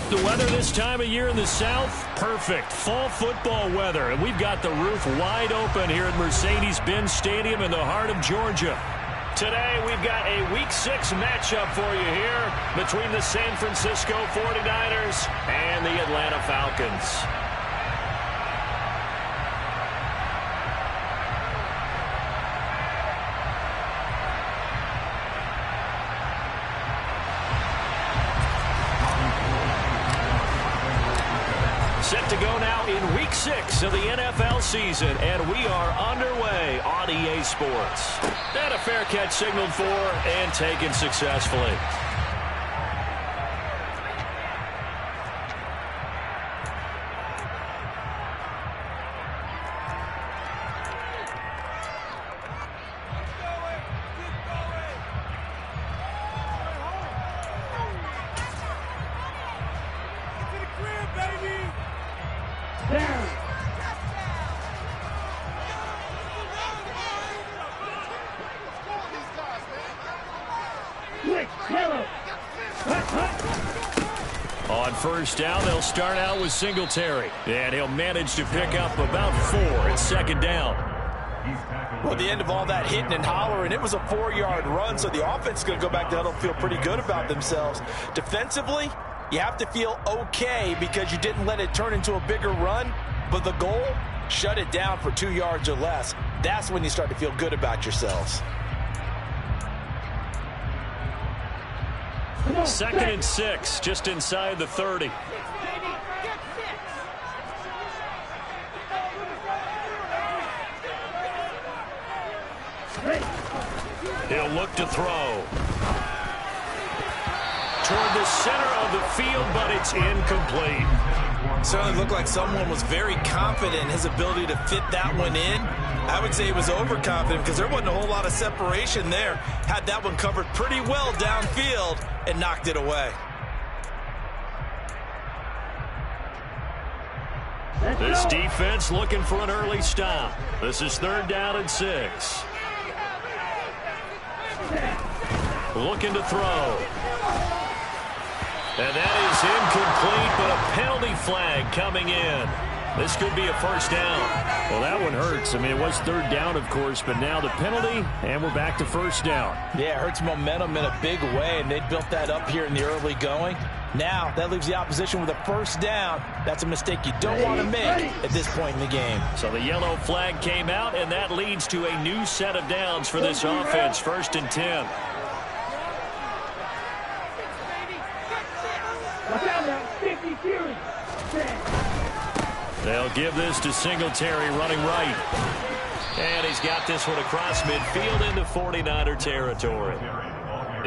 The weather this time of year in the South, perfect. Fall football weather, and we've got the roof wide open here at Mercedes-Benz Stadium in the heart of Georgia. Today, we've got a Week 6 matchup for you here between the San Francisco 49ers and the Atlanta Falcons. Set to go now in Week 6 of the NFL season, and we are underway on EA Sports. And a fair catch signaled for and taken successfully. On first down, they'll start out with Singletary, and he'll manage to pick up about 4 at second down. Well, at the end of all that hitting and hollering, it was a 4-yard run, so the offense is going to go back to huddle, feel pretty good about themselves. Defensively, you have to feel okay because you didn't let it turn into a bigger run, but the goal, shut it down for 2 yards or less. That's when you start to feel good about yourselves. Second and 6, just inside the 30. He'll look to throw. Toward the center of the field, but it's incomplete. Certainly looked like someone was very confident in his ability to fit that one in. I would say he was overconfident because there wasn't a whole lot of separation there. Had that one covered pretty well downfield and knocked it away. This defense looking for an early stop. This is 3rd down and 6. Looking to throw. And that is incomplete, but a penalty flag coming in. This could be a first down. Well, that one hurts. I mean, it was 3rd down, of course, but now the penalty, and we're back to first down. Yeah, it hurts momentum in a big way, and they built that up here in the early going. Now, that leaves the opposition with a first down. That's a mistake you don't want to make at this point in the game. So the yellow flag came out, and that leads to a new set of downs for this offense. 1st and 10. They'll give this to Singletary running right. And he's got this one across midfield into 49er territory.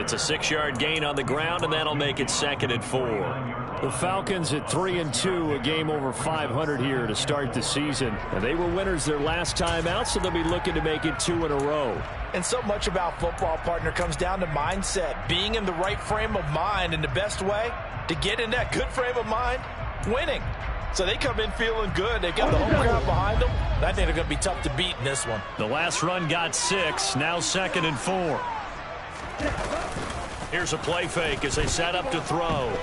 It's a 6-yard gain on the ground, and that'll make it 2nd and 4. The Falcons at 3-2, a game over 500 here to start the season. And they were winners their last time out, so they'll be looking to make it 2 in a row. And so much about football, partner, comes down to mindset. Being in the right frame of mind, and the best way to get in that good frame of mind, winning. So they come in feeling good. They've got the home crowd behind them. I think they're going to be tough to beat in this one. The last run got 6, now 2nd and 4. Here's a play fake as they set up to throw.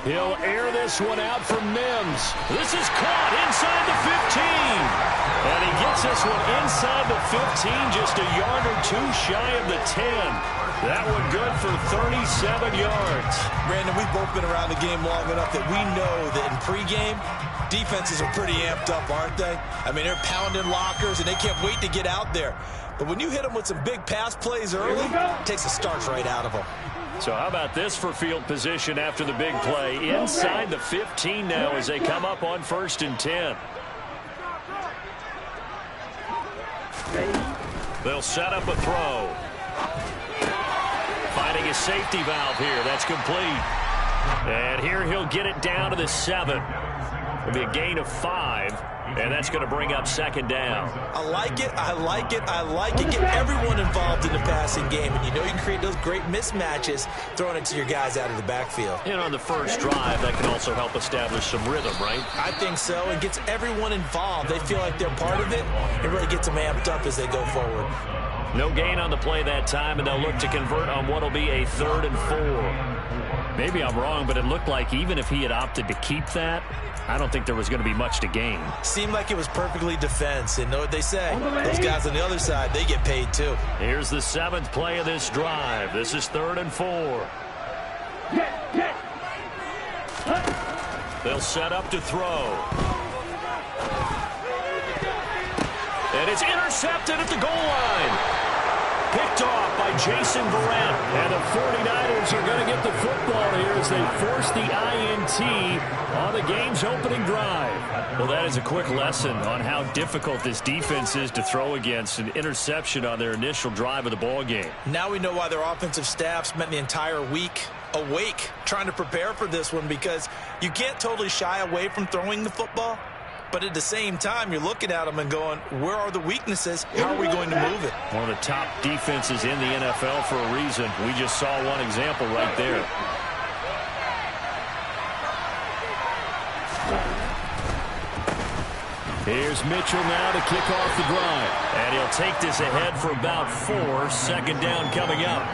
He'll air this one out for Mims. This is caught inside the 15. And he gets this one inside the 15, just a yard or 2 shy of the 10. That one good for 37 yards. Brandon, we've both been around the game long enough that we know that in pregame, defenses are pretty amped up, aren't they? I mean, they're pounding lockers, and they can't wait to get out there. But when you hit them with some big pass plays early, it takes the starch right out of them. So how about this for field position after the big play? Inside the 15 now as they come up on 1st and 10. They'll set up a throw. Finding a safety valve here. That's complete. And here he'll get it down to the 7. It'll be a gain of 5. And that's going to bring up 2nd down. I like it. I like it. I like it. Get everyone involved in the passing game. And you know you can create those great mismatches throwing it to your guys out of the backfield. And on the first drive, that can also help establish some rhythm, right? I think so. It gets everyone involved. They feel like they're part of it. It really gets them amped up as they go forward. No gain on the play that time, and they'll look to convert on what will be a 3rd and 4. Maybe I'm wrong, but it looked like even if he had opted to keep that, I don't think there was going to be much to gain. Seemed like it was perfectly defense. And know what they say? Those guys on the other side, they get paid too. Here's the 7th play of this drive. This is 3rd and 4. They'll set up to throw. And it's intercepted at the goal line. Picked off by Jason Verrett. And the 49ers are going to get the football here as they force the INT on the game's opening drive. Well, that is a quick lesson on how difficult this defense is to throw against. An interception on their initial drive of the ball game. Now we know why their offensive staff spent the entire week awake trying to prepare for this one, because you can't totally shy away from throwing the football. But at the same time, you're looking at them and going, where are the weaknesses? How are we going to move it? One of the top defenses in the NFL for a reason. We just saw one example right there. Here's Mitchell now to kick off the drive. And he'll take this ahead for about 4. 2nd down coming up.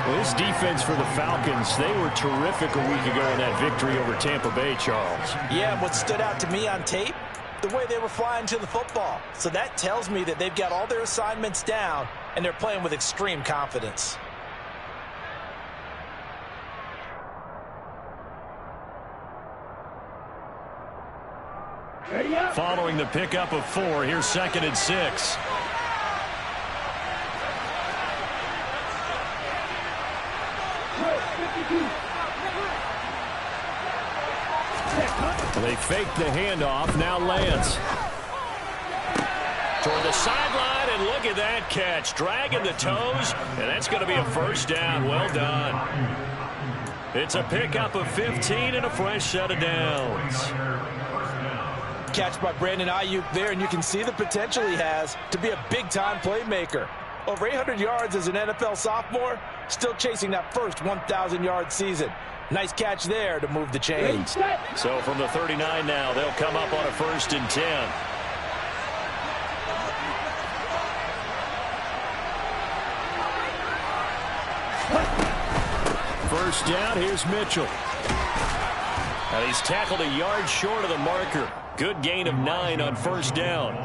Well, this defense for the Falcons, they were terrific a week ago in that victory over Tampa Bay, Charles. Yeah, what stood out to me on tape, the way they were flying to the football. So that tells me that they've got all their assignments down, and they're playing with extreme confidence. Following the pickup of 4, here's 2nd and 6. They fake the handoff. Now Lance. Toward the sideline, and look at that catch. Dragging the toes, and that's going to be a 1st down. Well done. It's a pickup of 15 and a fresh set of downs. Catch by Brandon Ayuk there, and you can see the potential he has to be a big-time playmaker. Over 800 yards as an NFL sophomore, still chasing that first 1,000-yard season. Nice catch there to move the chains. So from the 39 now, they'll come up on a 1st and 10. First down, here's Mitchell. And he's tackled a yard short of the marker. Good gain of 9 on 1st down.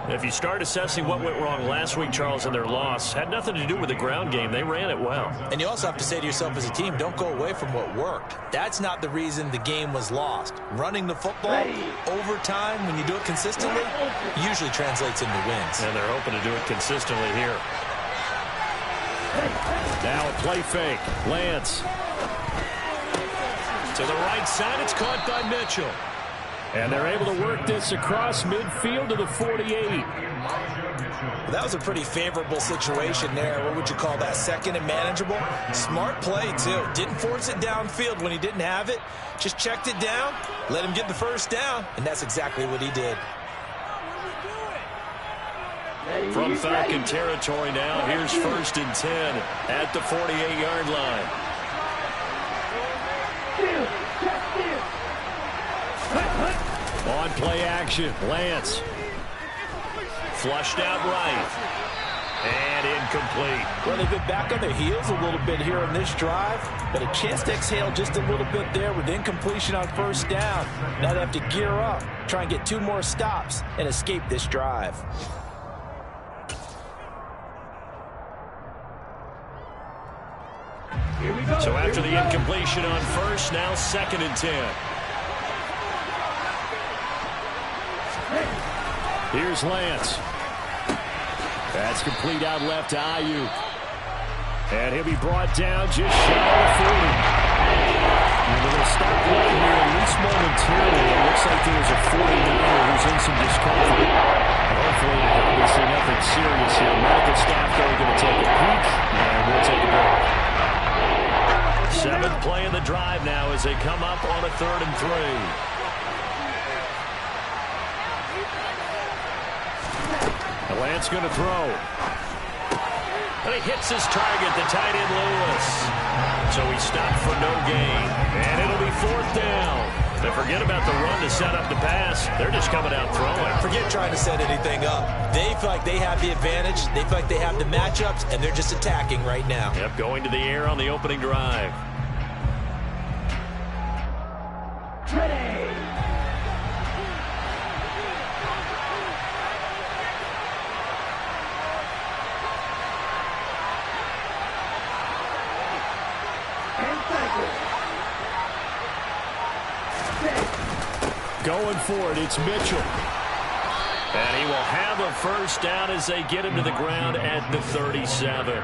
If you start assessing what went wrong last week, Charles, in their loss, had nothing to do with the ground game. They ran it well. And you also have to say to yourself as a team, don't go away from what worked. That's not the reason the game was lost. Running the football over time, when you do it consistently, usually translates into wins. And they're hoping to do it consistently here. Now a play fake. Lance. To the right side, it's caught by Mitchell. And they're able to work this across midfield to the 48. That was a pretty favorable situation there. What would you call that? 2nd and manageable? Smart play, too. Didn't force it downfield when he didn't have it. Just checked it down, let him get the 1st down, and that's exactly what he did. From Falcon territory now, here's 1st and 10 at the 48-yard line. On play action, Lance. Flushed out right. And incomplete. Well, they've been back on their heels a little bit here on this drive, but a chance to exhale just a little bit there with incompletion on 1st down. Now they have to gear up, try and get 2 more stops, and escape this drive. So after the incompletion on 1st, now 2nd and 10. Here's Lance. That's complete out left to Ayuk. And he'll be brought down just shy of 40. And they'll stop playing here at least momentarily. It looks like there was a 49er who's in some discomfort. Hopefully, obviously nothing serious here. Medical staff, though, going to take a peek, and we'll take a break. 7th play of the drive now as they come up on a 3rd and 3. Lance going to throw. And he hits his target, the tight end Lewis. So he stopped for no gain. And it'll be 4th down. They forget about the run to set up the pass. They're just coming out throwing. Forget trying to set anything up. They feel like they have the advantage. They feel like they have the matchups, and they're just attacking right now. Yep, going to the air on the opening drive. Going for it, it's Mitchell. And he will have a first down as they get him to the ground at the 37.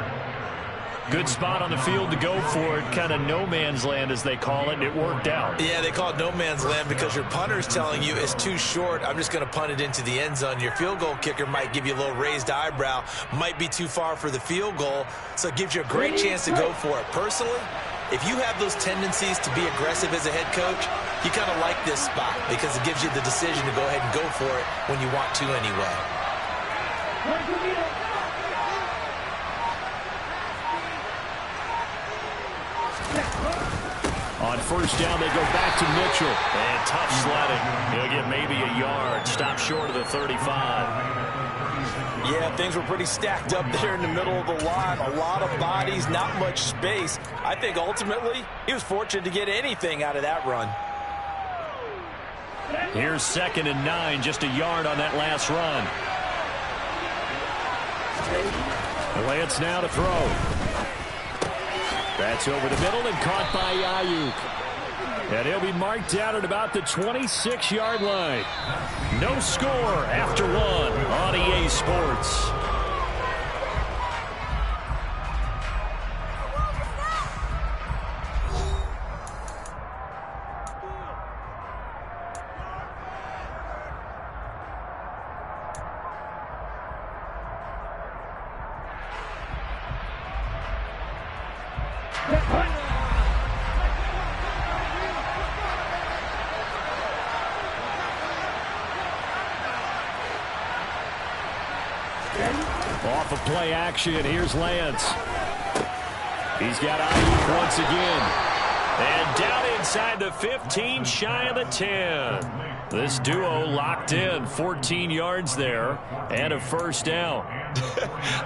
Good spot on the field to go for it. Kind of no man's land, as they call it, and it worked out. Yeah, they call it no man's land because your punter's telling you it's too short. I'm just going to punt it into the end zone. Your field goal kicker might give you a little raised eyebrow, might be too far for the field goal, so it gives you a great chance to go for it. Personally, if you have those tendencies to be aggressive as a head coach, you kind of like this spot because it gives you the decision to go ahead and go for it when you want to anyway. On first down, they go back to Mitchell. And tough sledding. He'll get maybe a yard. Stop short of the 35. Yeah, things were pretty stacked up there in the middle of the line. A lot of bodies, not much space. I think ultimately he was fortunate to get anything out of that run. Here's 2nd and 9, just a yard on that last run. Lance now to throw. That's over the middle and caught by Ayuk. And he'll be marked down at about the 26-yard line. No score after 1 on EA Sports. Off of play action, here's Lance. He's got Ayuk once again. And down inside the 15, shy of the 10. This duo locked in, 14 yards there, and a first down.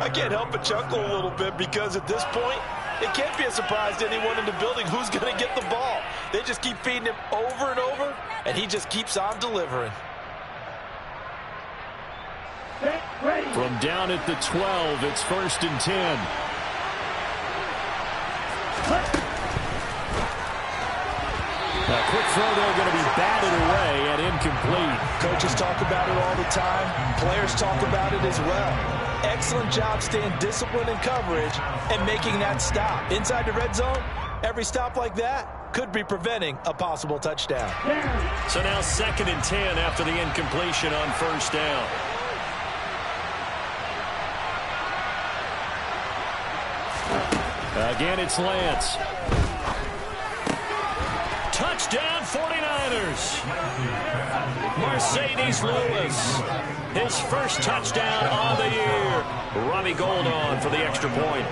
I can't help but chuckle a little bit because at this point, it can't be a surprise to anyone in the building who's going to get the ball. They just keep feeding him over and over, and he just keeps on delivering. From down at the 12, it's 1st and 10. A quick throw there, going to be batted away and incomplete. Coaches talk about it all the time. Players talk about it as well. Excellent job staying disciplined in coverage and making that stop. Inside the red zone, every stop like that could be preventing a possible touchdown. So now 2nd and 10 after the incompletion on first down. Again, it's Lance. Touchdown, 49ers. Mercedes Lewis. His first touchdown on the year. Robbie Gould on for the extra point.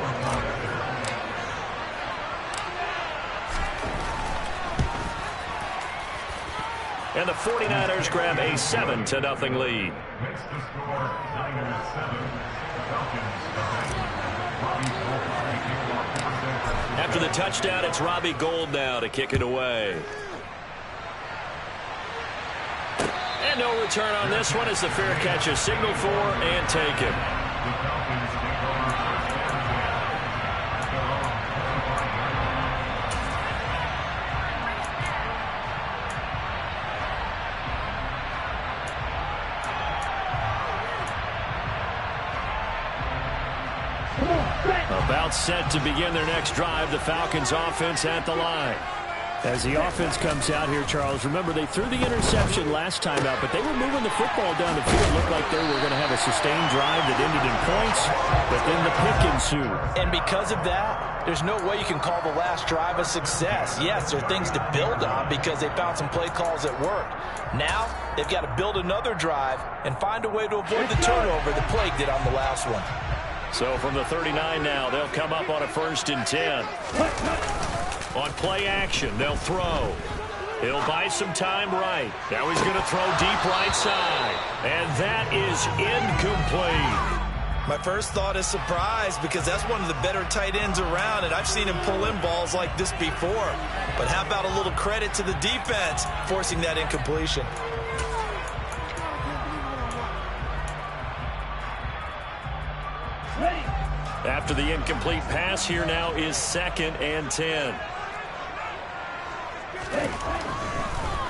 And the 49ers grab a 7-0 lead. After the touchdown, it's Robbie Gould now to kick it away. And no return on this one as the fair catch is signaled for and taken. About set to begin their next drive, the Falcons offense at the line. As the offense comes out here, Charles, remember they threw the interception last time out, but they were moving the football down the field. It looked like they were going to have a sustained drive that ended in points, but then the pick ensued. And because of that, there's no way you can call the last drive a success. Yes, there are things to build on because they found some play calls that worked. Now, they've got to build another drive and find a way to avoid the turnover the Plague did on the last one. So from the 39 now, they'll come up on a 1st and 10. On play action, they'll throw. He'll buy some time right. Now he's going to throw deep right side. And that is incomplete. My first thought is surprise because that's one of the better tight ends around, and I've seen him pull in balls like this before. But how about a little credit to the defense forcing that incompletion? After the incomplete pass, here now is 2nd and 10.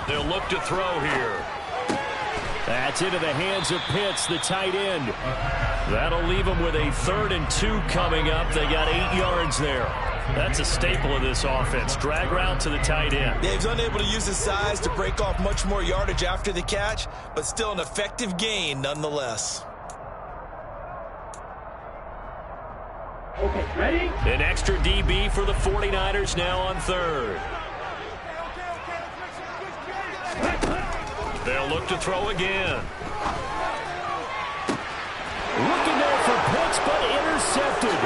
They'll look to throw here. That's into the hands of Pitts, the tight end. That'll leave them with a 3rd and 2 coming up. They got 8 yards there. That's a staple of this offense. Drag route to the tight end. Dave's unable to use his size to break off much more yardage after the catch, but still an effective gain nonetheless. Okay, ready? An extra DB for the 49ers now on 3rd. They'll look to throw again. Looking there for Pitts, but intercepted.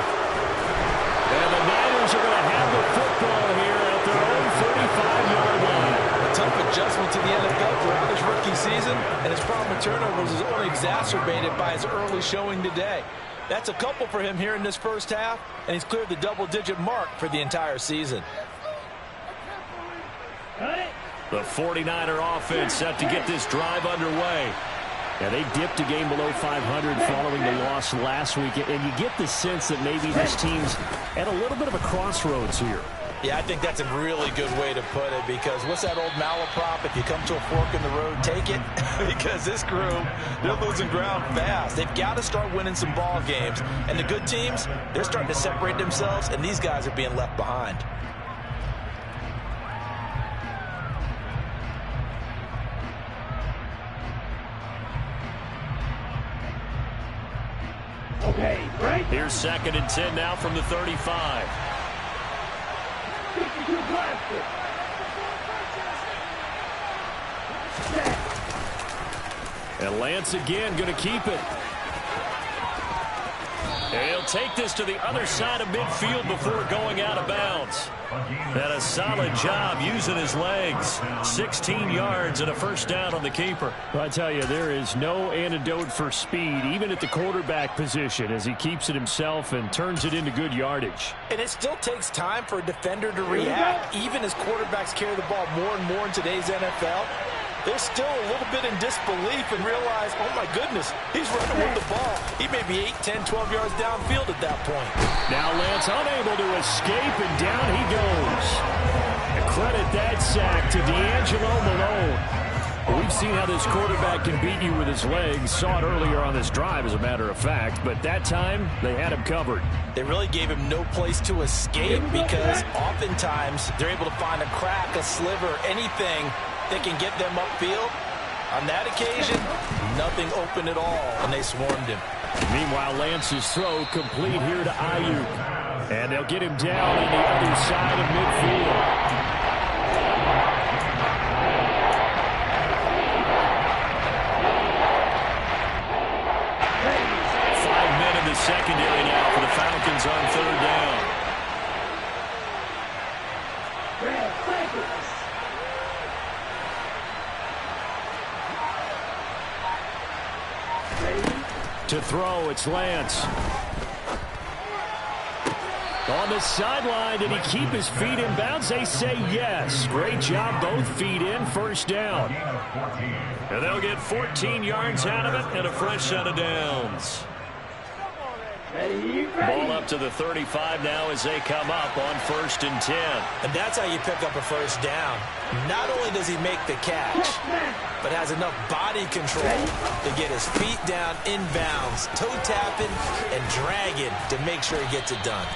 And the Niners are going to have the football here at their own 45-yard line. A tough adjustment to the NFL throughout his rookie season, and his problem with turnovers is only exacerbated by his early showing today. That's a couple for him here in this first half, and he's cleared the double-digit mark for the entire season. The 49er offense set to get this drive underway. Yeah, they dipped a game below 500 following the loss last week, and you get the sense that maybe this team's at a little bit of a crossroads here. Yeah, I think that's a really good way to put it, because what's that old malaprop? If you come to a fork in the road, take it. Because this crew, they're losing ground fast. They've got to start winning some ball games. And the good teams, they're starting to separate themselves, and these guys are being left behind. Okay, right? Here's 2nd and 10 now from the 35. 52 blaster. And Lance again going to keep it. And he'll take this to the other side of midfield before going out of bounds. And a solid job using his legs. 16 yards and a first down on the keeper. Well, I tell you, there is no antidote for speed, even at the quarterback position, as he keeps it himself and turns it into good yardage. And it still takes time for a defender to react, even as quarterbacks carry the ball more and more in today's NFL. They're still a little bit in disbelief and realize, oh my goodness, he's running with the ball. He may be 8, 10, 12 yards downfield at that point. Now Lance unable to escape, and down he goes. And credit that sack to D'Angelo Malone. We've seen how this quarterback can beat you with his legs. Saw it earlier on this drive, as a matter of fact. But that time, they had him covered. They really gave him no place to escape, because oftentimes they're able to find a crack, a sliver, anything that can get them upfield. On that occasion, nothing open at all, and they swarmed him. Meanwhile, Lance's throw complete here to Ayuk. And they'll get him down on the other side of midfield. 5 men in the secondary now for the Falcons on 3rd down. To throw, it's Lance. On the sideline, did he keep his feet in bounds? They say yes. Great job, both feet in, first down. And they'll get 14 yards out of it and a fresh set of downs. Ball up to the 35 now as they come up on 1st and 10. And that's how you pick up a first down. Not only does he make the catch, but has enough body control to get his feet down inbounds, toe tapping and dragging to make sure he gets it done.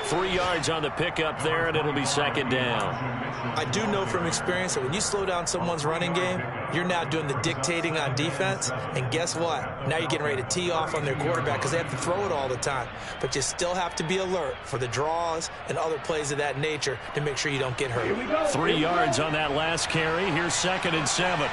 3 yards on the pickup there, and it'll be 2nd down. I do know from experience that when you slow down someone's running game, you're now doing the dictating on defense. And guess what? Now you're getting ready to tee off on their quarterback because they have to throw it all the time. But you still have to be alert for the draws and other plays of that nature to make sure you don't get hurt. 3 yards on that last carry. Here's 2nd and 7.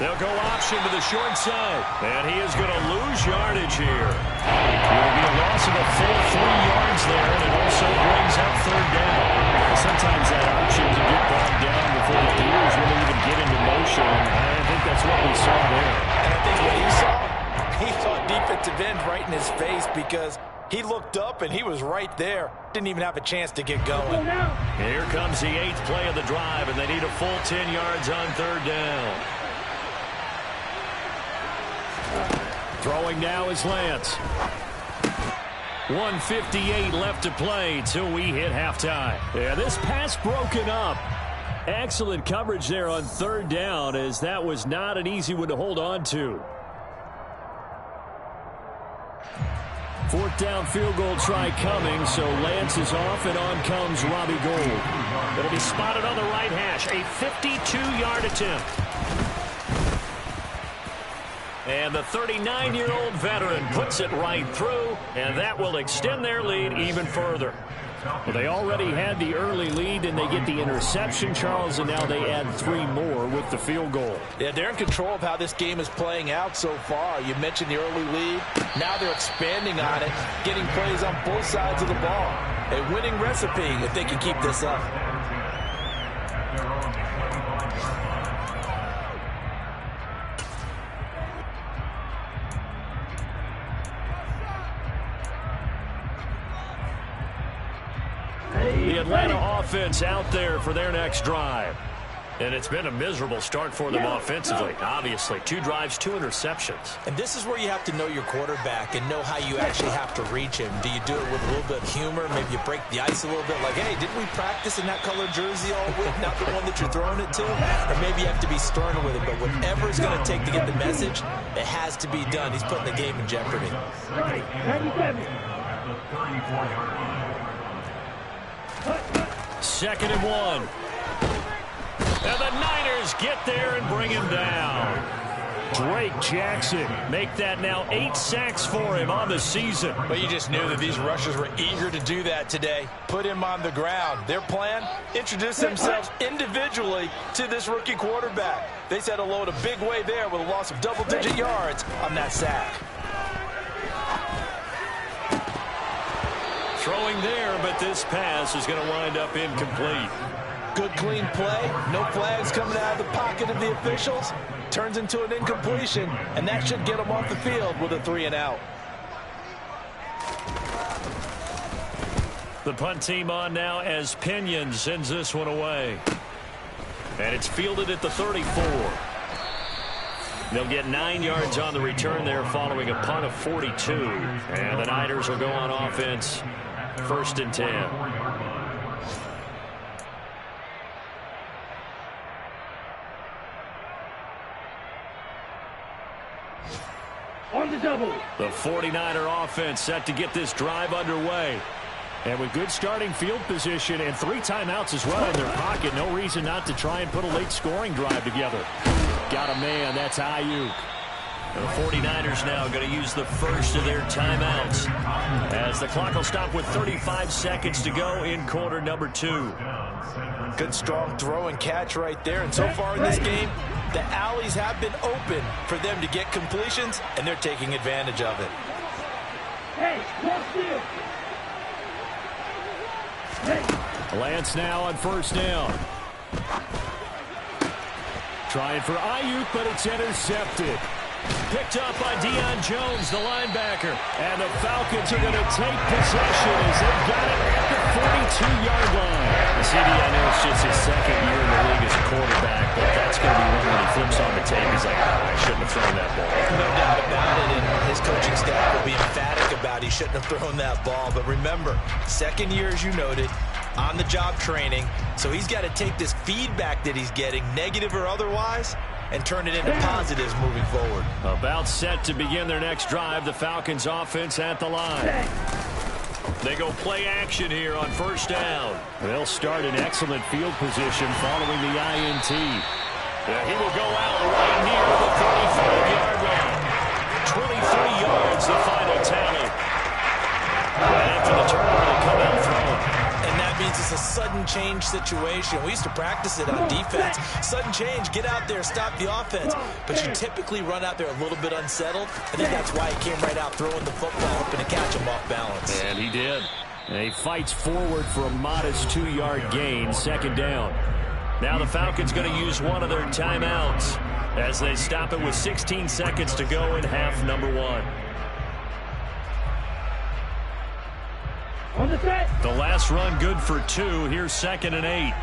They'll go option to the short side. And he is going to lose yardage here. It will be a loss of a full 3 yards there, and it also brings up 3rd down. Sometimes that option can get bogged down before the gears really even get into motion. And I think that's what we saw there. And I think what he saw defensive end right in his face, because he looked up and he was right there. Didn't even have a chance to get going. Here comes the 8th play of the drive, and they need a full 10 yards on 3rd down. Throwing now is Lance. 1:58 left to play till we hit halftime. Yeah, this pass broken up. Excellent coverage there on third down, as that was not an easy one to hold on to. Fourth down field goal try coming, so Lance is off, and on comes Robbie Gould. It'll be spotted on the right hash, a 52-yard attempt. And the 39-year-old veteran puts it right through, and that will extend their lead even further. Well, they already had the early lead, and they get the interception, Charles, and now they add 3 more with the field goal. Yeah, they're in control of how this game is playing out so far. You mentioned the early lead. Now they're expanding on it, getting plays on both sides of the ball. A winning recipe if they can keep this up. The Atlanta offense out there for their next drive. And it's been a miserable start for them offensively. Obviously, 2 drives, 2 interceptions. And this is where you have to know your quarterback and know how you actually have to reach him. Do you do it with a little bit of humor? Maybe you break the ice a little bit, like, hey, didn't we practice in that color jersey all week, not the one that you're throwing it to? Or maybe you have to be sterner with it. But whatever it's going to take to get the message, it has to be done. He's putting the game in jeopardy. 97. 2nd and 1. And the Niners get there and bring him down. Drake Jackson make that now 8 sacks for him on the season. But you just knew that these rushers were eager to do that today. Put him on the ground. Their plan, introduce themselves individually to this rookie quarterback. They set a load a big way there with a loss of double-digit yards on that sack. Throwing there, but this pass is going to wind up incomplete. Good, clean play. No flags coming out of the pocket of the officials. Turns into an incompletion, and that should get them off the field with a 3 and out. The punt team on now as Pinion sends this one away. And it's fielded at the 34. They'll get 9 yards on the return there following a punt of 42. And the Niners will go on offense. 1st and 10. On the double. The 49er offense set to get this drive underway. And with good starting field position and 3 timeouts as well in their pocket, no reason not to try and put a late scoring drive together. Got a man, that's Ayuk. The 49ers now going to use the first of their timeouts as the clock will stop with 35 seconds to go in quarter number 2. Good, strong throw and catch right there. And so far in this game, the alleys have been open for them to get completions, and they're taking advantage of it. Hey, cross field. Hey. Lance now on 1st down. Trying for Ayuk, but it's intercepted. Picked up by Deion Jones, the linebacker. And the Falcons are going to take possession as they've got it at the 42-yard line. CD, I know it's just his 2nd year in the league as a quarterback, but that's going to be one when he flips on the tape. He's like, I shouldn't have thrown that ball. No doubt about it, and his coaching staff will be emphatic about he shouldn't have thrown that ball. But remember, 2nd year, as you noted, on-the-job training. So he's got to take this feedback that he's getting, negative or otherwise, and turn it into positives moving forward. About set to begin their next drive, the Falcons offense at the line. They go play action here on 1st down. They'll start in excellent field position following the INT. He will go out right near the 35-yard line. 23 yards, the final tally. After the turnover, they come out throwing. And that means it's a sudden change situation. We used to practice it on defense. Sudden change, get out there, stop the offense. But you typically run out there a little bit unsettled. I think that's why he came right out throwing the football, hoping to catch him off balance. And he did. And he fights forward for a modest 2-yard gain, 2nd down. Now the Falcons going to use one of their timeouts as they stop it with 16 seconds to go in half number 1. On the set. The last run good for 2. Here's 2nd and 8.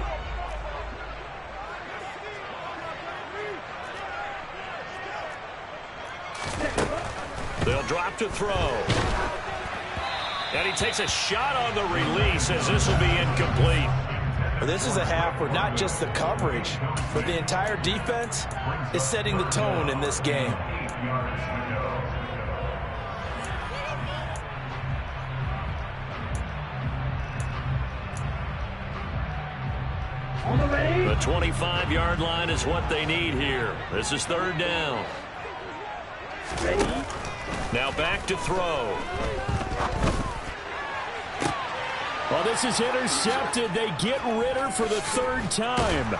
They'll drop to throw. And he takes a shot on the release as this will be incomplete. Well, this is a half where not just the coverage, but the entire defense is setting the tone in this game. The 25-yard line is what they need here. This is third down. Now back to throw. Well, this is intercepted. They get Ritter for the third time.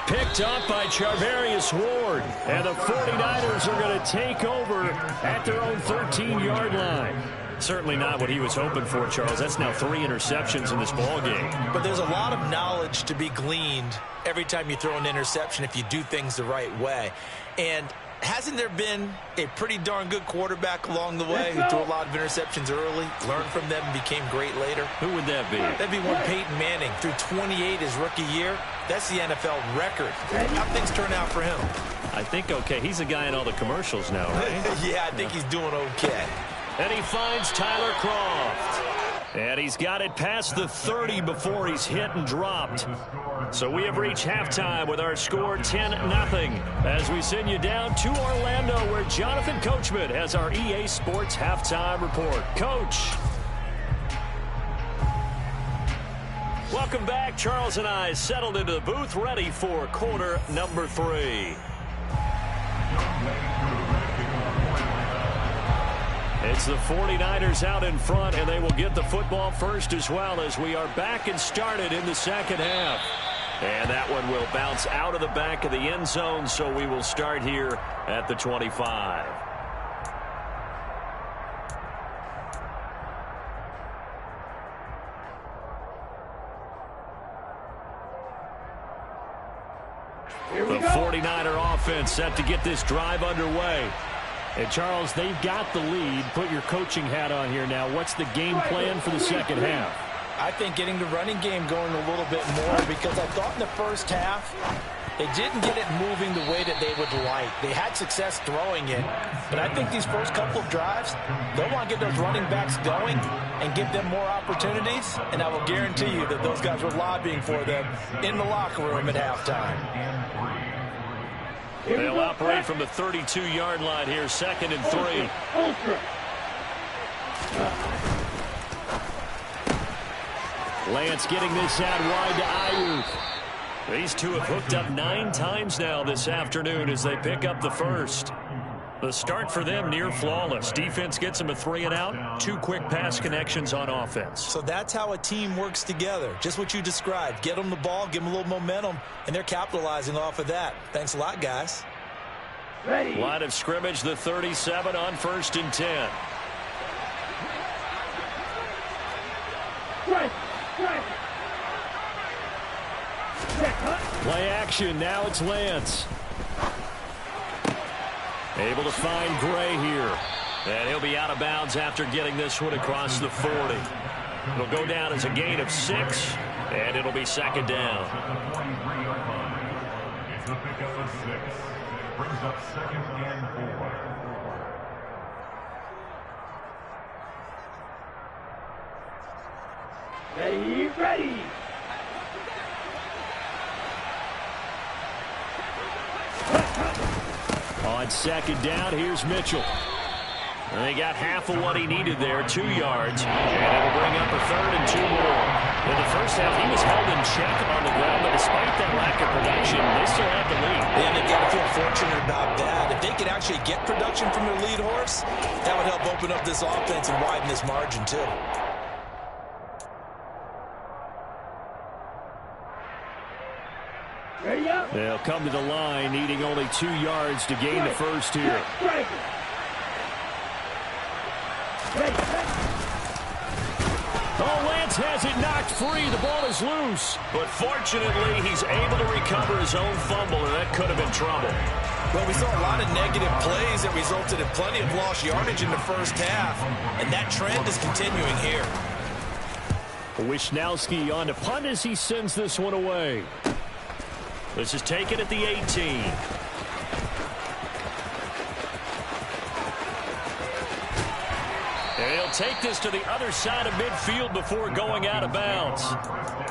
Picked up by Charvarius Ward. And the 49ers are going to take over at their own 13-yard line. Certainly not what he was hoping for, Charles. That's now 3 interceptions in this ball game. But there's a lot of knowledge to be gleaned every time you throw an interception if you do things the right way. And hasn't there been a pretty darn good quarterback along the way who threw a lot of interceptions early, learned from them, and became great later? Who would that be? That'd be one Peyton Manning. Threw 28 his rookie year. That's the NFL record. How'd things turn out for him? I think okay. He's a guy in all the commercials now, right? Yeah, I think he's doing okay. And he finds Tyler Kroft. And he's got it past the 30 before he's hit and dropped. So we have reached halftime with our score 10-0 as we send you down to Orlando where Jonathan Coachman has our EA Sports halftime report. Coach. Welcome back. Charles and I settled into the booth ready for quarter number 3. It's the 49ers out in front, and they will get the football first as well as we are back and started in the second half. And that one will bounce out of the back of the end zone, so we will start here at the 25. The 49er offense set to get this drive underway. And, Charles, they've got the lead. Put your coaching hat on here now. What's the game plan for the second half? I think getting the running game going a little bit more because I thought in the first half they didn't get it moving the way that they would like. They had success throwing it, but I think these first couple of drives, they'll want to get those running backs going and give them more opportunities, and I will guarantee you that those guys were lobbying for them in the locker room at halftime. They'll operate from the 32-yard line here, 2nd and 3. Lance getting this out wide to Ayuk. These two have hooked up 9 times now this afternoon as they pick up the first. The start for them near flawless. Defense gets them a 3 and out. 2 quick pass connections on offense. So that's how a team works together. Just what you described. Get them the ball, give them a little momentum, and they're capitalizing off of that. Thanks a lot, guys. Ready. Line of scrimmage, the 37 on 1st and 10. Strike. Play action. Now it's Lance. Able to find Gray here. And he'll be out of bounds after getting this one across the 40. It'll go down as a gain of 6, and it'll be 2nd down. It's the pickup of 6. Brings up 2nd and 4. Ready. On 2nd down, here's Mitchell. And they got half of what he needed there, 2 yards. And it'll bring up a 3rd and 2 more. In the first half, he was held in check on the ground, but despite that lack of production, they still have the lead. And they've got to feel fortunate about that. If they could actually get production from their lead horse, that would help open up this offense and widen this margin, too. Ready up. They'll come to the line, needing only 2 yards to gain the first here. Strike. Oh, Lance has it knocked free. The ball is loose. But fortunately, he's able to recover his own fumble, and that could have been trouble. Well, we saw a lot of negative plays that resulted in plenty of lost yardage in the first half, and that trend is continuing here. Wisnowski on to punt as he sends this one away. This is taken at the 18. And he'll take this to the other side of midfield before going out of bounds.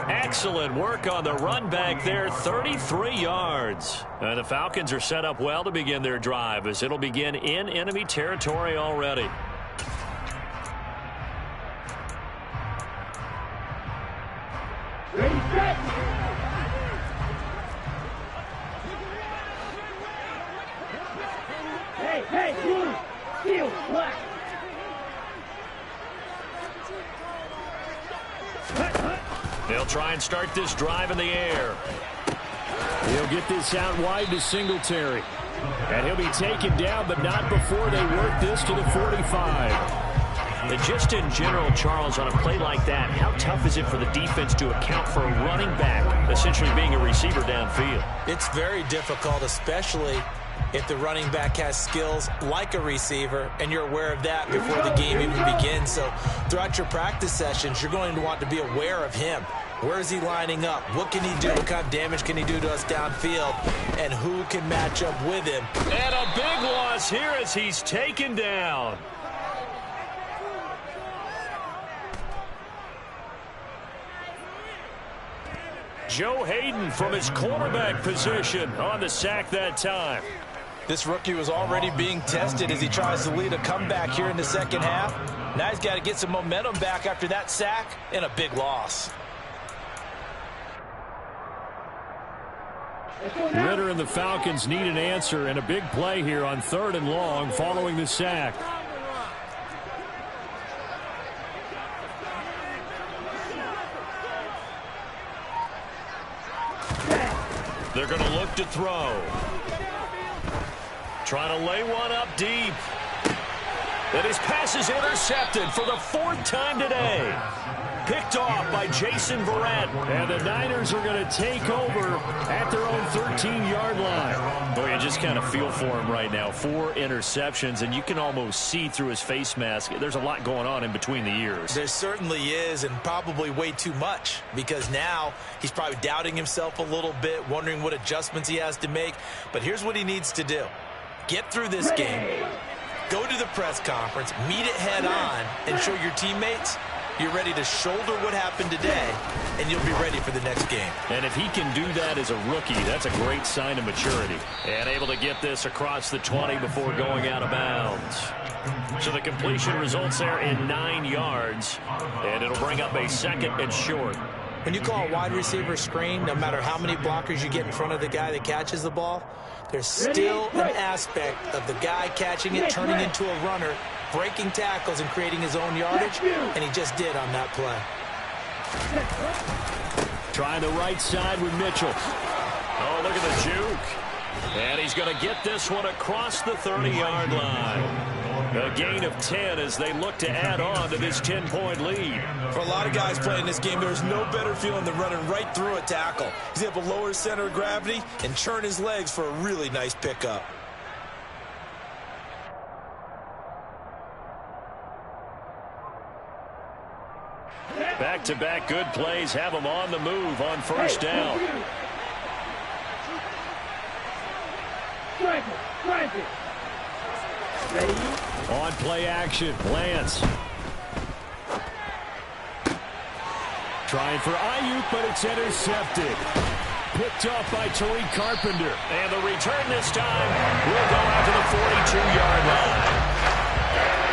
Excellent work on the run back there, 33 yards. And the Falcons are set up well to begin their drive as it'll begin in enemy territory already. Ready, set. Hey, blue, steel, black. They'll try and start this drive in the air. He'll get this out wide to Singletary. And he'll be taken down, but not before they work this to the 45. And just in general, Charles, on a play like that, how tough is it for the defense to account for a running back essentially being a receiver downfield? It's very difficult, especially if the running back has skills like a receiver, and you're aware of that before the game even begins. So throughout your practice sessions, you're going to want to be aware of him. Where is he lining up? What can he do? What kind of damage can he do to us downfield? And who can match up with him? And a big loss here as he's taken down. Joe Hayden from his cornerback position on the sack that time. This rookie was already being tested as he tries to lead a comeback here in the second half. Now he's got to get some momentum back after that sack and a big loss. Ritter and the Falcons need an answer and a big play here on 3rd and long following the sack. They're going to look to throw. Trying to lay one up deep. And his pass is intercepted for the 4th time today. Picked off by Jason Verrett. And the Niners are going to take over at their own 13-yard line. Boy, you just kind of feel for him right now. 4 interceptions, and you can almost see through his face mask. There's a lot going on in between the ears. There certainly is, and probably way too much, because now he's probably doubting himself a little bit, wondering what adjustments he has to make. But here's what he needs to do. Get through this game, go to the press conference, meet it head on, and show your teammates you're ready to shoulder what happened today, and you'll be ready for the next game. And if he can do that as a rookie, that's a great sign of maturity. And able to get this across the 20 before going out of bounds. So the completion results there in 9 yards, and it'll bring up a 2nd and short. When you call a wide receiver screen, no matter how many blockers you get in front of the guy that catches the ball, there's still an aspect of the guy catching it, turning into a runner, breaking tackles and creating his own yardage, and he just did on that play. Trying the right side with Mitchell. Oh, look at the juke. And he's going to get this one across the 30-yard line. A gain of 10 as they look to add on to this 10-point lead. For a lot of guys playing this game, there's no better feeling than running right through a tackle. He's able to lower his center of gravity and churn his legs for a really nice pickup. Back-to-back good plays have him on the move on 1st down. Strike it. Ready? On play action, Lance. Trying for Ayuk, but it's intercepted. Picked off by Tariq Carpenter. And the return this time will go out to the 42-yard line.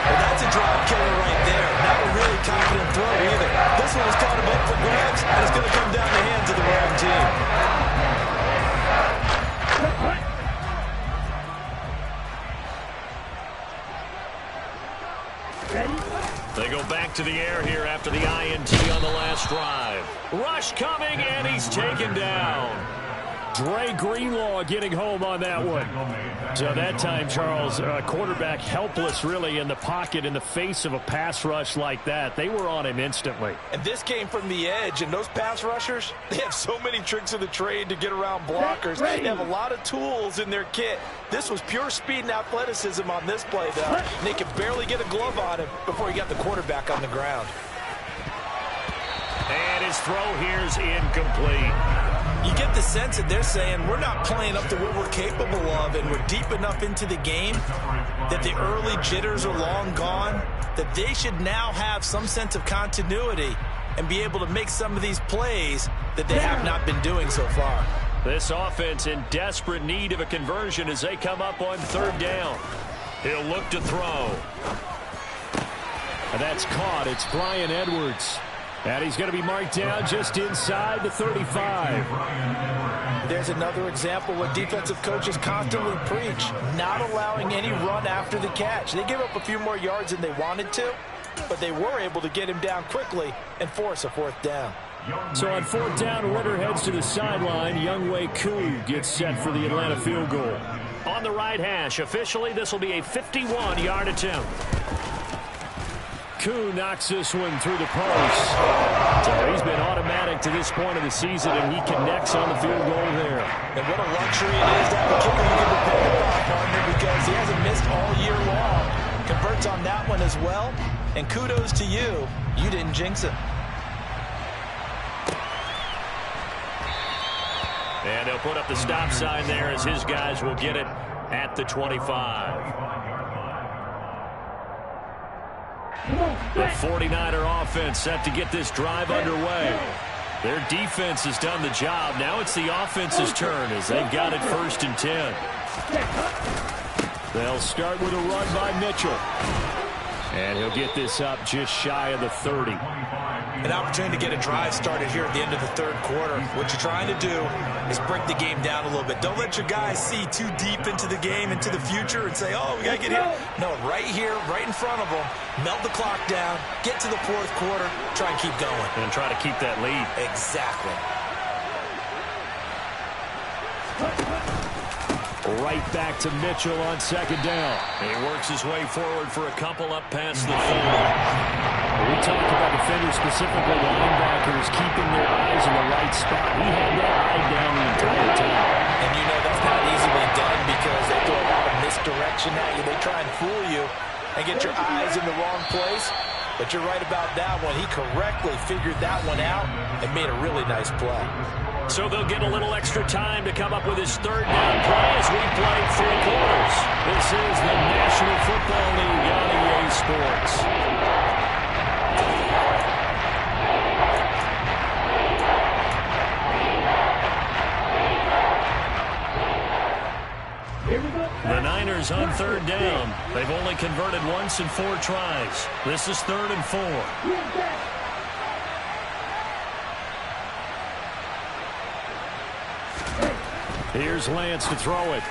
Well, that's a drive killer right there. Not a really confident throw either. This one was kind of up for grabs, and it's going to come down the hands of the wrong team. They go back to the air here after the INT on the last drive. Rush coming, and he's taken down. Dre Greenlaw getting home on that one. So that time, Charles, quarterback helpless really in the pocket in the face of a pass rush like that. They were on him instantly. And this came from the edge, and those pass rushers, they have so many tricks of the trade to get around blockers. They have a lot of tools in their kit. This was pure speed and athleticism on this play, though. And they could barely get a glove on him before he got the quarterback on the ground. And his throw here's incomplete. You get the sense that they're saying we're not playing up to what we're capable of, and we're deep enough into the game that the early jitters are long gone, that they should now have some sense of continuity and be able to make some of these plays that they have not been doing so far. This offense in desperate need of a conversion as they come up on 3rd down. He'll look to throw. And that's caught. It's Bryan Edwards. And he's going to be marked down just inside the 35. There's another example what defensive coaches constantly preach, not allowing any run after the catch. They give up a few more yards than they wanted to, but they were able to get him down quickly and force a 4th down. So on 4th down, Ritter heads to the sideline. Younghoe Koo gets set for the Atlanta field goal. On the right hash, officially, this will be a 51-yard attempt. Koo knocks this one through the post. So he's been automatic to this point of the season, and he connects on the field goal there. And what a luxury it is to have a kicker you can depend upon, partner, because he hasn't missed all year long. Converts on that one as well. And kudos to you. You didn't jinx him. And they'll put up the stop sign there as his guys will get it at the 25. The 49er offense set to get this drive underway. Their defense has done the job. Now it's the offense's turn as they've got it 1st and 10. They'll start with a run by Mitchell. And he'll get this up just shy of the 30. An opportunity to get a drive started here at the end of the 3rd quarter. What you're trying to do is break the game down a little bit. Don't let your guys see too deep into the game, into the future, and say, oh, we got to get here. No, right here, right in front of them, melt the clock down, get to the 4th quarter, try and keep going. And try to keep that lead. Exactly. Right back to Mitchell on 2nd down. He works his way forward for a couple up past the 40. We talked about defenders, specifically linebackers, keeping their eyes in the right spot. He had that eye down the entire time. And you know that's not easily done because they throw a lot of misdirection at you. They try and fool you and get your eyes in the wrong place. But you're right about that one. He correctly figured that one out and made a really nice play. So they'll get a little extra time to come up with his 3rd down play as we play 3 quarters. This is the National Football League on EA Sports. The Niners on 3rd down. They've only converted once in 4 tries. This is 3rd and 4. Here's Lance to throw it.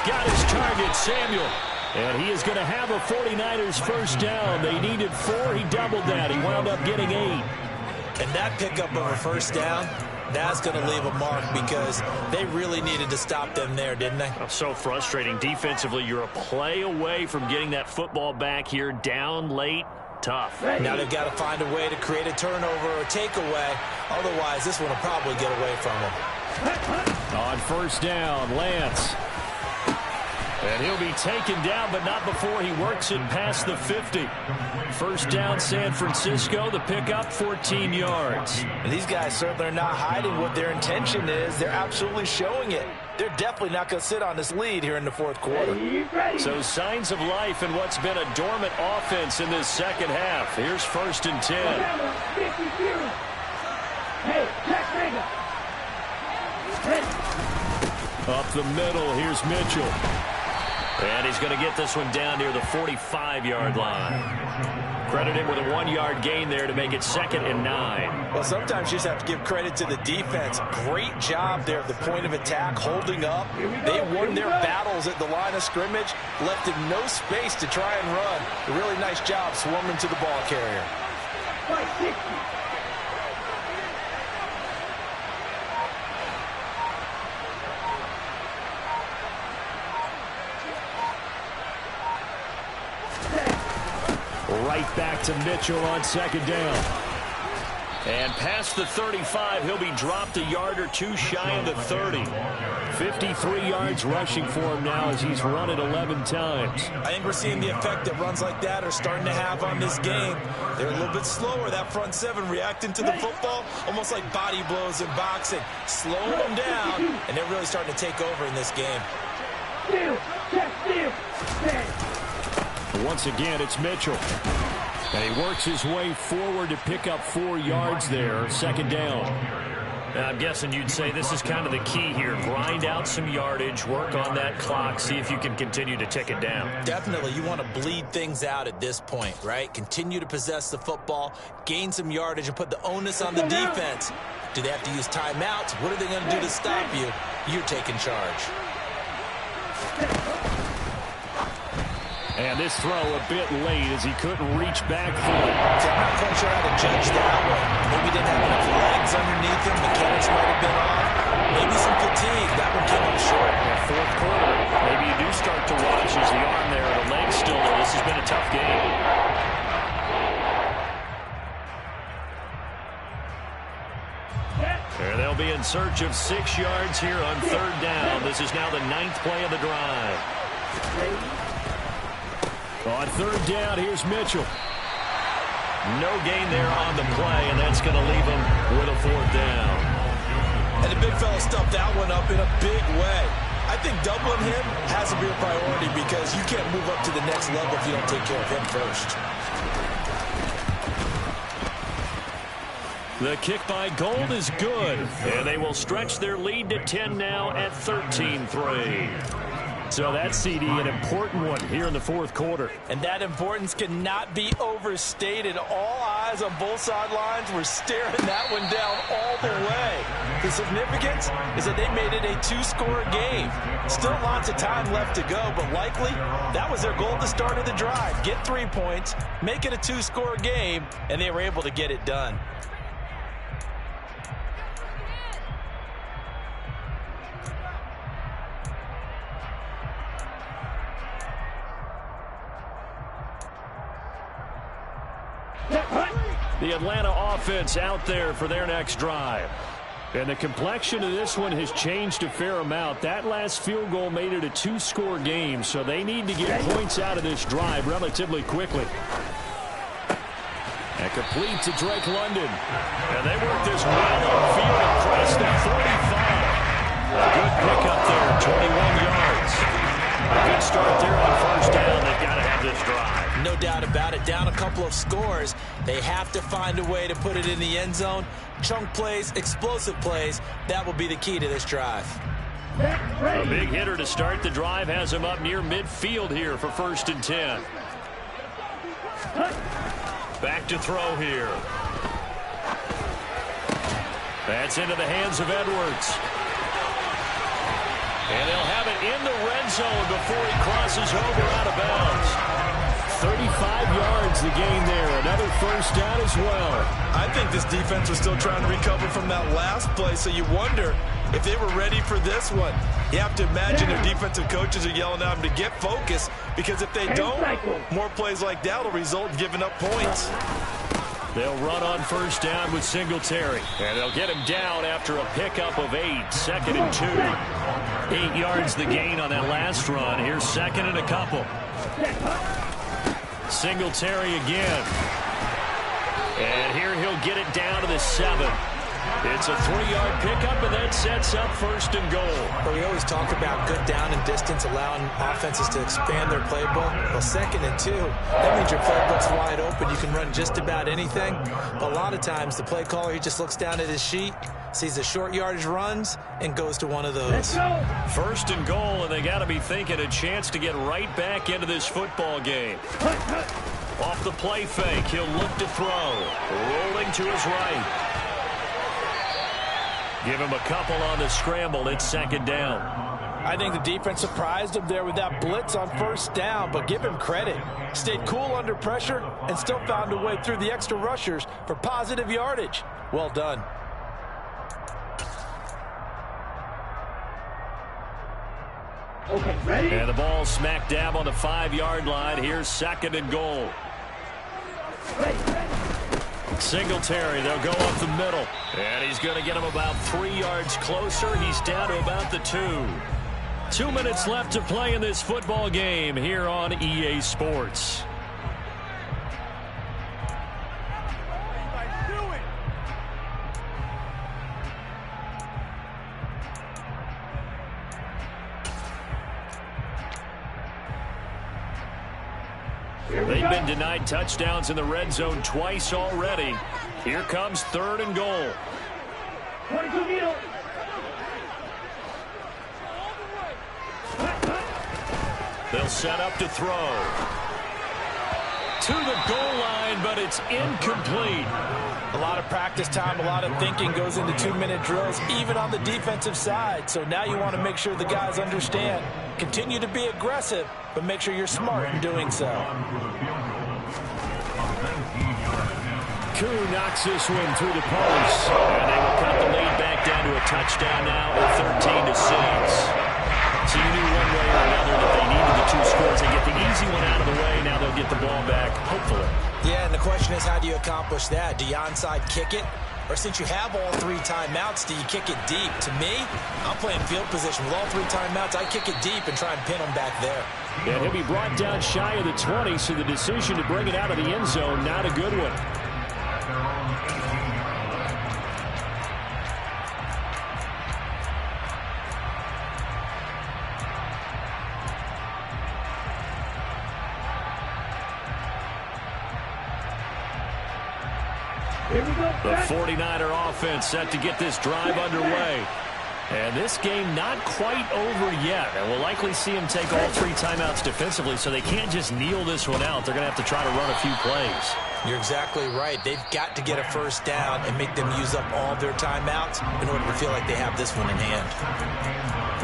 Got his target, Samuel. And he is going to have a 49ers 1st down. They needed 4. He doubled that. He wound up getting 8. And that pickup of a 1st down, that's going to leave a mark because they really needed to stop them there, didn't they? Oh, so frustrating. Defensively, you're a play away from getting that football back here down late. Tough. Now they've got to find a way to create a turnover or a takeaway. Otherwise, this one will probably get away from them. On 1st down, Lance. And he'll be taken down, but not before he works it past the 50. 1st down, San Francisco. The pickup, 14 yards. And these guys certainly are not hiding what their intention is. They're absolutely showing it. They're definitely not going to sit on this lead here in the 4th quarter. So signs of life in what's been a dormant offense in this 2nd half. Here's 1st and 10. Hey, Jack Rager. Up the middle, here's Mitchell. And he's going to get this one down near the 45-yard line. Credit him with a 1-yard gain there to make it 2nd and 9. Well, sometimes you just have to give credit to the defense. Great job there at the point of attack, holding up. They won their battles at the line of scrimmage, left him no space to try and run. A really nice job swarming to the ball carrier. 560. Right back to Mitchell on 2nd down. And past the 35, he'll be dropped a yard or two shy of the 30. 53 yards rushing for him now as he's run it 11 times. I think we're seeing the effect that runs like that are starting to have on this game. They're a little bit slower, that front seven, reacting to the football, almost like body blows in boxing, slowing them down, and they're really starting to take over in this game. Once again, it's Mitchell. And he works his way forward to pick up 4 yards there, second down. Now, I'm guessing you'd say this is kind of the key here. Grind out some yardage, work on that clock, see if you can continue to tick it down. Definitely. You want to bleed things out at this point, right? Continue to possess the football, gain some yardage, and put the onus on the defense. Do they have to use timeouts? What are they going to do to stop you? You're taking charge. And this throw a bit late as he couldn't reach back for it. I'm not quite sure how to judge that one. Maybe didn't have enough legs underneath him. Mechanics might have been off. Maybe some fatigue. That one came up short. Fourth quarter, maybe you do start to watch as the arm there and the leg's still there. This has been a tough game. And they'll be in search of 6 yards here on third down. This is now the 9th play of the drive. On third down, here's Mitchell. No gain there on the play, and that's going to leave him with a 4th down. And the big fella stuffed that one up in a big way. I think doubling him has to be a priority because you can't move up to the next level if you don't take care of him first. The kick by Gold is good. And they will stretch their lead to 10 now at 13-3. So that CD, an important one here in the fourth quarter. And that importance cannot be overstated. All eyes on both sidelines were staring that one down all the way. The significance is that they made it a 2-score game. Still lots of time left to go, but likely that was their goal at the start of the drive. Get 3 points, make it a 2-score game, and they were able to get it done. The Atlanta offense out there for their next drive. And the complexion of this one has changed a fair amount. That last field goal made it a 2-score game, so they need to get points out of this drive relatively quickly. And complete to Drake London. And they work this well upfield across the 45. A good pickup there, 21 yards. A good start there on first down. They've got to have this drive. No doubt about it. Down a couple of scores. They have to find a way to put it in the end zone. Chunk plays, explosive plays. That will be the key to this drive. A big hitter to start the drive has him up near midfield here for 1st and 10. Back to throw here. That's into the hands of Edwards. And they'll have it in the red zone before he crosses over out of bounds. 35 yards the gain there. Another first down as well. I think this defense was still trying to recover from that last play, so you wonder if they were ready for this one. You have to imagine their defensive coaches are yelling at them to get focused, because if they don't, more plays like that will result in giving up points. They'll run on first down with Singletary. And they'll get him down after a pickup of 8. 2nd and 2. 8 yards the gain on that last run. Here's 2nd and a couple. Singletary again. And here he'll get it down to the 7. It's a 3-yard pickup, and that sets up 1st and goal. But we always talk about good down and distance, allowing offenses to expand their playbook. Well, 2nd and 2, that means your playbook's wide open. You can run just about anything. But a lot of times, the play caller, he just looks down at his sheet, sees the short yardage runs, and goes to one of those. 1st and goal, and they got to be thinking a chance to get right back into this football game. Off the play fake, he'll look to throw. Rolling to his right. Give him a couple on the scramble. It's 2nd down. I think the defense surprised him there with that blitz on first down, but give him credit. Stayed cool under pressure and still found a way through the extra rushers for positive yardage. Well done. Okay, ready? And the ball smack dab on the 5-yard line. Here's 2nd and goal. Singletary, they'll go up the middle. And he's going to get him about 3 yards closer. He's down to about the 2. 2 minutes left to play in this football game here on EA Sports. They've been denied touchdowns in the red zone twice already. Here comes 3rd and goal. 22 meters. They'll set up to throw. To the goal line, but it's incomplete. A lot of practice time, a lot of thinking goes into 2-minute drills, even on the defensive side. So now you want to make sure the guys understand. Continue to be aggressive, but make sure you're smart in doing so. Koo knocks this one through the post. And they will cut the lead back down to a touchdown now at 13-6. So you knew one way or another that they needed the 2 scores. They get the easy one out of the way. Now they'll get the ball back, hopefully. Yeah, and the question is, how do you accomplish that? Do you onside kick it? Or since you have all 3 timeouts, do you kick it deep? To me, I'm playing field position. With all 3 timeouts, I kick it deep and try and pin them back there. And he'll be brought down shy of the 20, so the decision to bring it out of the end zone, not a good one. The 49er offense set to get this drive underway. And this game not quite over yet. And we'll likely see them take all 3 timeouts defensively, so they can't just kneel this one out. They're going to have to try to run a few plays. You're exactly right. They've got to get a first down and make them use up all their timeouts in order to feel like they have this one in hand.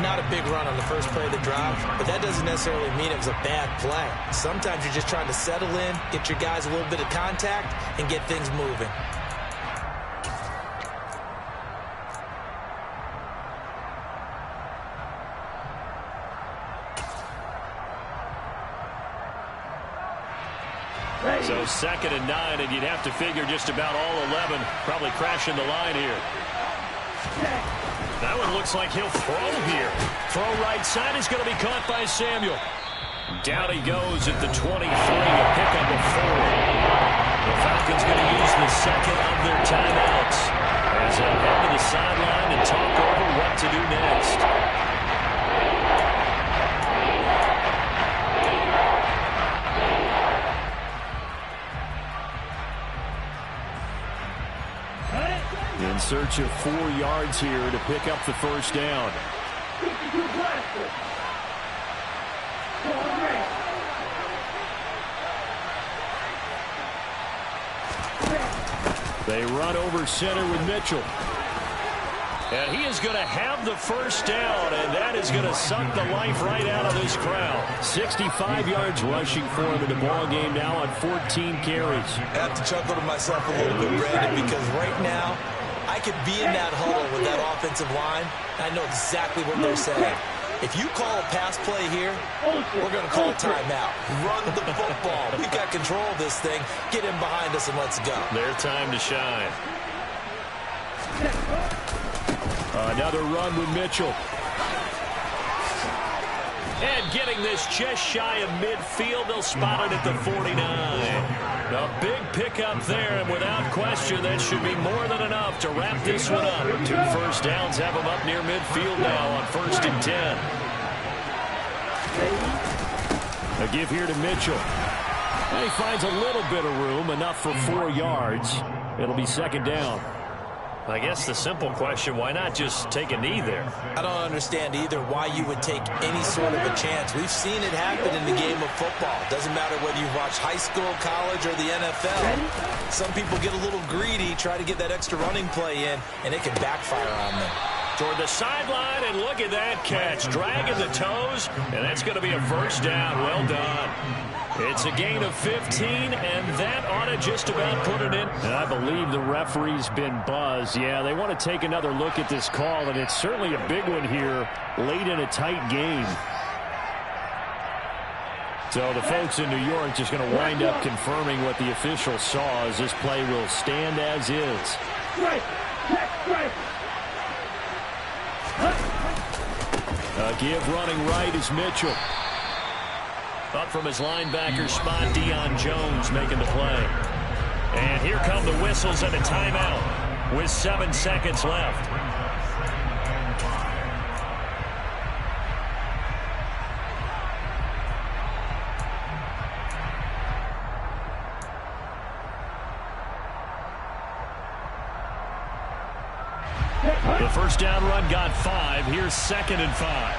Not a big run on the first play of the drive, but that doesn't necessarily mean it was a bad play. Sometimes you're just trying to settle in, get your guys a little bit of contact, and get things moving. So 2nd and 9, and you'd have to figure just about all 11 probably crashing the line here. That one looks like he'll throw here. Throw right side is going to be caught by Samuel. Down he goes at the 23, a pickup of 4. The Falcons going to use the 2nd of their timeouts as they head to the sideline and talk over what to do next. In search of 4 yards here to pick up the first down. They run over center with Mitchell. And he is going to have the first down, and that is going to suck the life right out of this crowd. 65 yards rushing for him in the ball game now on 14 carries. I have to chuckle to myself a little bit, Brandon, because right now I could be in that huddle with that offensive line, and I know exactly what they're saying. If you call a pass play here, we're going to call a timeout. Run the football. We've got control of this thing. Get in behind us and let's go. Their time to shine. Another run with Mitchell. And getting this just shy of midfield, they'll spot it at the 49. A big pickup there, and without question, that should be more than enough to wrap this one up. 2 first downs have them up near midfield now on 1st and 10. A give here to Mitchell. And he finds a little bit of room, enough for 4 yards. It'll be 2nd down. I guess the simple question, why not just take a knee there? I don't understand either why you would take any sort of a chance. We've seen it happen in the game of football. Doesn't matter whether you've watched high school, college, or the NFL. Some people get a little greedy, try to get that extra running play in, and it can backfire on them. Toward the sideline, and look at that catch. Dragging the toes, and that's going to be a first down. Well done. It's a gain of 15, and that ought to just about put it in. And I believe the referee's been buzzed. Yeah, they want to take another look at this call, and it's certainly a big one here late in a tight game. So the folks in New York just going to wind up confirming what the official saw, as this play will stand as is. Strike. Check. Strike. A give running right is Mitchell. Up from his linebacker spot, Deion Jones making the play. And here come the whistles and a timeout with 7 seconds left. The first down run got 5. Here's 2nd and 5.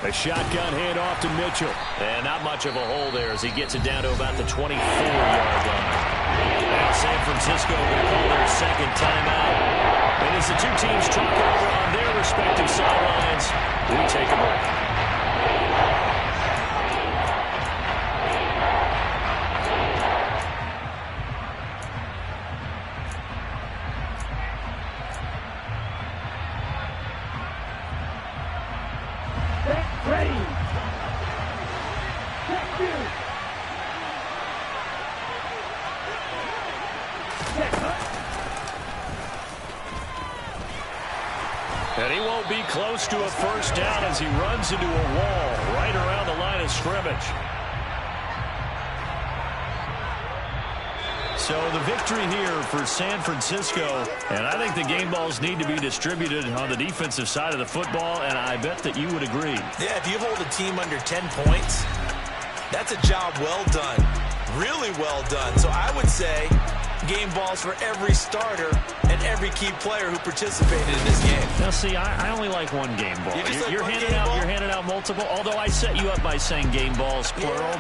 A shotgun handoff to Mitchell. And not much of a hole there as he gets it down to about the 24-yard line. Now San Francisco will call their second timeout. And as the two teams talk over on their respective sidelines, we take a break. And he won't be close to a first down as he runs into a wall right around the line of scrimmage. So the victory here for San Francisco, and I think the game balls need to be distributed on the defensive side of the football, and I bet that you would agree. Yeah, if you hold a team under 10 points, that's a job well done, really well done. So I would say game balls for every starter and every key player who participated in this game. Now, see, I only like one game ball. You're handing out multiple, although I set you up by saying game balls, plural. Yeah.